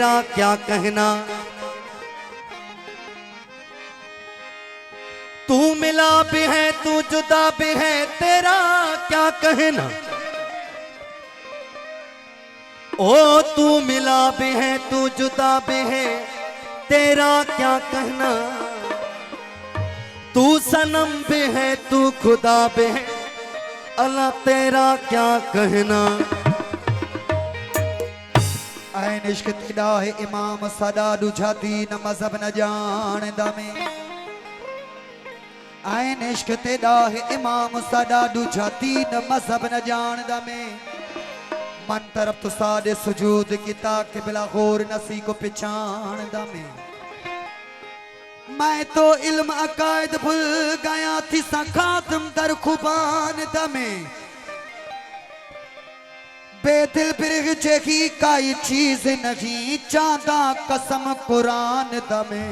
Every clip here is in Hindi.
तेरा क्या कहना। तू मिला भी है तू जुदा भी है, तेरा क्या कहना। ओ तू मिला भी है तू जुदा भी है, तेरा क्या कहना। तू सनम भी है तू खुदा भी है, अल्लाह तेरा क्या कहना। ऐन इश्क तेरा है इमाम सदा दुझाती न मजहब न जान दमे। ऐन इश्क तेरा है इमाम सदा दुझाती न मजहब न जान दमे। मन तरफ तो सादे सुजूद की ताक बिला गौर नसी को पहचान दमे। मैं तो इल्म अकायद भूल गया थी सखातम दर खुबान दमे। बेदिल बिरग जगी काई चीज नहीं, चांदा कसम कुरान दमे।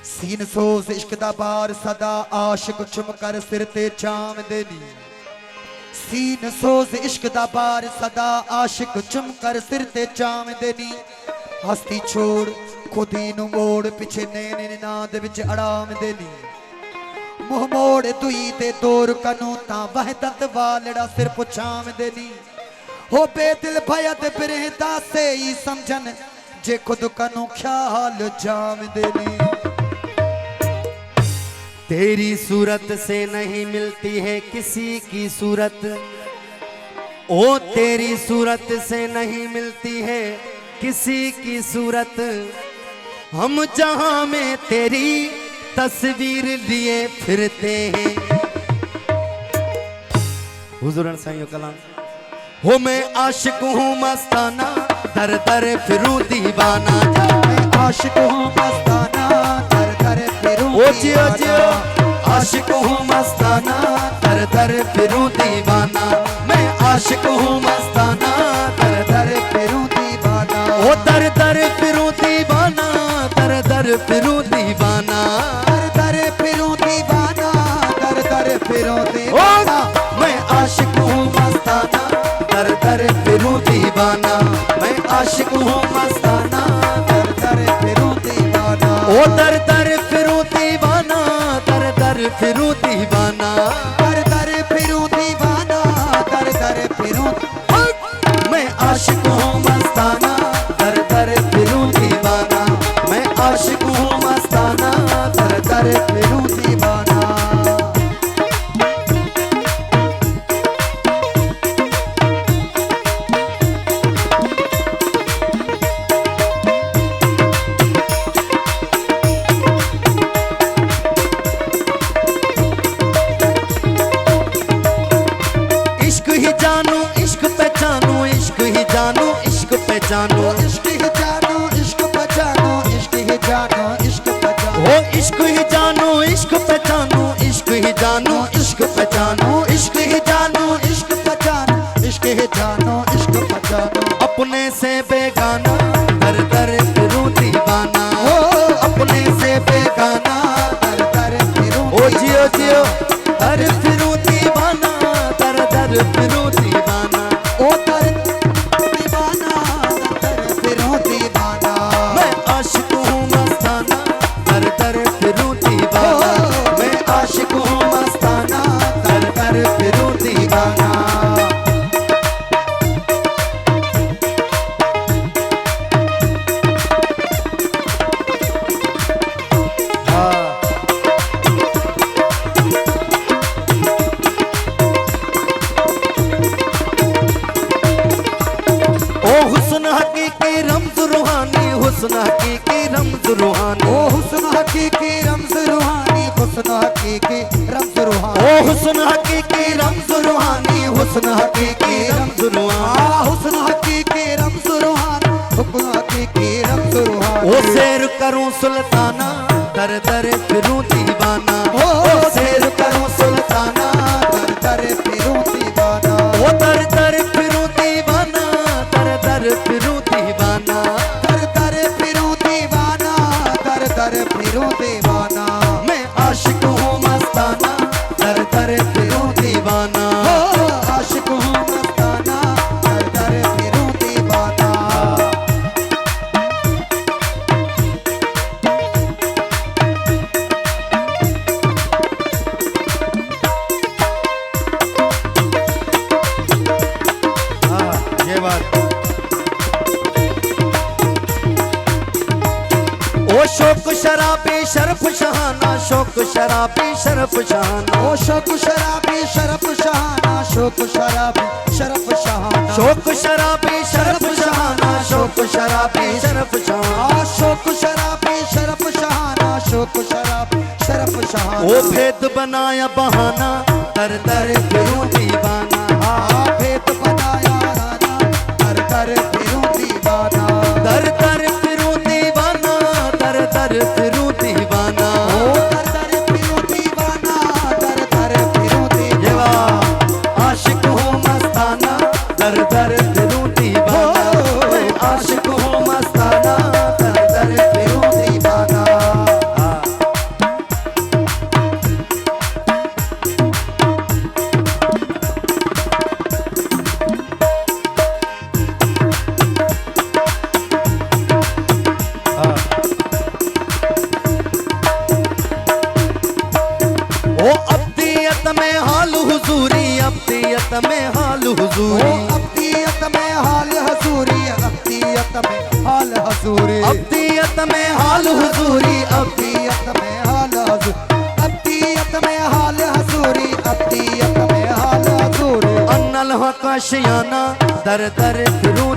सीन सोज इश्क दा बार सदा आशिक चुम कर सिर ते चाम देनी। सीन सोज इश्क दा बार सदा आशिक चुम कर सिर ते चाम देनी। हस्ती छोड़ खुदी नु मोड़ पिछे नैने नाद विच अड़ाम देनी। मुंह मोड़ दुई ते तोर कनू ता वहदत वालड़ा सिर पुछाम देनी। हो बेदिल भयत बिरहदा से ही समझन जे खुद कनू ख्याल जाम देनी। तेरी सूरत से नहीं मिलती है किसी की सूरत। ओ तेरी सूरत से नहीं मिलती है किसी की सूरत। हम जहां में तेरी तस्वीर लिए फिरते हैं। हुजूरन साईं कलाम। हो मैं आशिक हूँ मस्ताना, दर दर फिरूं दीवाना। मैं आशिक हूँ मस्ताना, दर दर फिरूं ओ जियो जियो। आशिक हूँ मस्ताना, दर दर फिरूं दीवाना। मैं आशिक हूँ मस्ताना, दर दर फिरूं दीवाना। ओ दर दर फिरूं दीवाना, दर दर फिरूं दीवाना। दर दर फिरूं दीवाना, दर दर फिरूं दीवाना। मैं आशिक हूँ मस्ताना, दर दर फिरूं दीवाना। मैं आशिक हूँ मस्ताना, दर दर फिरूं दीवाना। ओ दर दर फिरूं दीवाना, दर दर फिरूं दीवाना। दर दर फिरूं दीवाना, दर दर फिरूं। मैं आशिक हूँ मस्ताना, दर दर फिरूं दीवाना। मैं आशिक हूँ मस्ताना, दर दर फिरूं दीवाना। इश्क ही जानू इश्क पहचानू, इश्क ही जानू इश्क पहचानू। इश्क ही जानो इश्क पहचानो, इश्क ही जानो इश्क पहचानो। ओ इश्क ही जानू इश्क पहचानू, इश्क ही जानू इश्क पहचानू। इश्क ही जानू इश्क पहचानो, इश्क ही जानो इश्क पहचानो। अपने से बेगाना, दर दर फिरूं दीवाना। ओ अपने से बेगाना, दर दर फिरूं। ओ जियो जियो। दर फिरूं दीवाना, दर दर फिरूं दीवाना। ओ दर दीवाना, दर फिरूं दीवाना। मैं आशिक हूँ मस्ताना, दर दर फिरूं दीवाना। मैं आशिक हूँ मस्ताना, दर दर फिरूं दीवाना। हुस्न हकीकी रम्ज रूहानी, हुस्न हकीकी रम्ज रूहानी। ओ हुस्न हकीकी रम्ज रूहानी, हुस्न हकीकी रम्ज रूहानी। ओ हुस्न हकीकी रम्ज रूहानी, हुस्न हकीकी रम्ज रूहानी। हुस्न हकीकी रम्ज रूहानी, हुस्न हकीकी रम्ज रूहानी। ओ सैर करूं सुल्ताना, दर दर फिरूं दीवाना। ओ सैर करूं सुल्ताना, दर दर फिरूं दीवाना। ओ दर दर फिरूं दीवाना, दर दर फिरूं दीवाना। दर दर फिरूं दीवाना, दर दर फिरूं दीवाना। मैं आशिक हूँ मस्ताना, दर दर फिरूं दीवाना। आशिक हूँ मस्ताना, दर दर फिरूं दीवाना। बात। ओ शोक शराबी शरफ शहाना, शोक शराबी शरफ शहाना, ओ शोक शराबी शरफ शहाना, शोक शराबी शरफ शहाना, शोक शराबी शरफ शहाना, शोक शराबी शरफ शहाना। शोक शराबी शरफ शहाना, शोक शराबी शरफ शहाना। ओ भेद बनाया बहाना, दर दर फिरूं दीवाना। भेद बनाया राना, दर दर फिरूं दीवाना। दर दर फिरूं दीवाना, दर दर फिरूं दीवाना। ओ दर दर फिरूं दीवाना, दर दर फिरूं ये दीवाना। वाह, आशिक हूँ मस्ताना, दर दर फिरूं दीवाना। मैं आशिक हूँ मस्ताना, दर दर फिरूं दीवाना। ओ अब्दियत में हाल हुजूरी, अब्दियत में हाल ओ हुजूरी, अब्दियत में हाल हजूरी, अब्दियत में हाल हजूरी, अब्दियत में हाल हुजूरी, अब्दियत में हाल हजूरी, अब्दियत में हाल हजूरी, अब्दियत में हाल हजूरी। अन्नल हकाशियाना, दर दर फिरूं